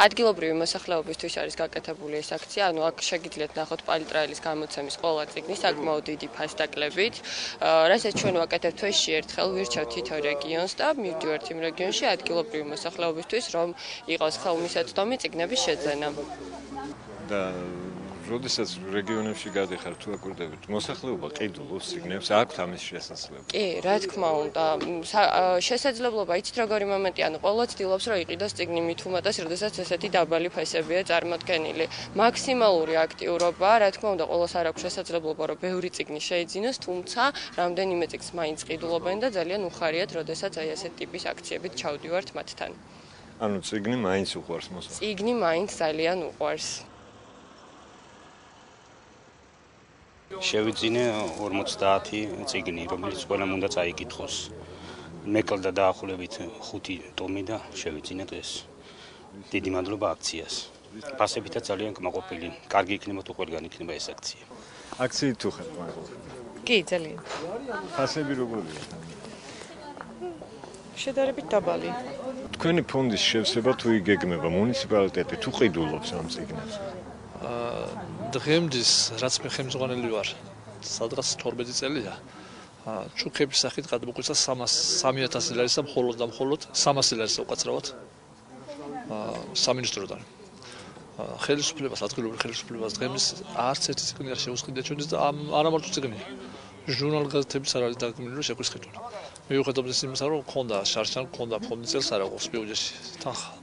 ადგილობრივი მოსახლეობისთვის არის გაკეთებული ეს აქცია, ანუ აქ შეგიძლიათ ნახოთ პალიტრაელის გამოცემის ყველა წიგნი საკმაოდ დიდი ფასდაკლებით, რასაც ჩვენ ვაკეთებთ თვეში ერთხელ ვირჩევთ თითო რეგიონს და მივდივართ იმ რეგიონში ადგილობრივი მოსახლეობისთვის, რომ იყოს ხელმისაწვდომი წიგნების შეძენა. და როდესაც რეგიონებში გადიხარ თუ აკვირდებით, მოსახლეობა ყიდულობს წიგნებს, აქვთ ამის შესაძლებლობა. კი, რა თქმა უნდა, შესაძლებლობა იცით როგორი მომენტია, ანუ ყველა ცდილობს რომ იყიდოს წიგნი მით უმეტეს, როდესაც ესეთი დაბალი ფასებია წარმოდგენილი. მაქსიმალური აქტიურობა, რა თქმა უნდა, ყველას არ აქვს შესაძლებლობა რომ ბევრი წიგნი შეიძინოს, თუმცა რამდენიმე წიგნს მაინც ყიდულობენ და ძალიან უხარიათ, როდესაც აი ესეთ ტიპის აქციებით ჩავდივართ მათთან. ანუ წიგნი მაინც უყვარს მოსახლეობას. წიგნი მაინც ძალიან უყვარს. შევიძინე 50 წიგნი, რომელიც ყველამ უნდა წაიკითხოს. მეკლდა დაახლოებით 5 ტომი და შევიძინე დღეს. დიდი მადლობა აქციას. ფასებითაც ძალიან კმაყოფილი. კარგი იქნება თუ ყველგან იქნება ეს აქცია. აქციით თუ ხარ კმაყოფილი? კი, ძალიან. ფასები როგორია? შედარებით დაბალი. თქვენი ფონდის შევსება თუ იგეგმება მუნიციპალიტეტი თუ ყიდულობს ამ წიგნებს? დღემდის რაც მე ხელმძღვანელი ვარ, სადღაც 12 წელია. ჩუქების სახით გადმოგვიცა 3000 ლარის და მხოლოდ 300 ლარის უკაცრავად სამინისტროდან. ხელისუფლებას, ადგილობრივ ხელისუფლებას დღემდის არც ერთი წიგნი არ შეუსყიდა ჩვენს და არა მარტო წიგნი. ჟურნალ-გაზეთებიც არ არის დაგმილი რომ შეგვისყიდონ. მიუხედავად იმისა, რომ მქონდა შარშან, მქონდა ფონდის წელს არ აღვს ბიუჯეტში თანხა.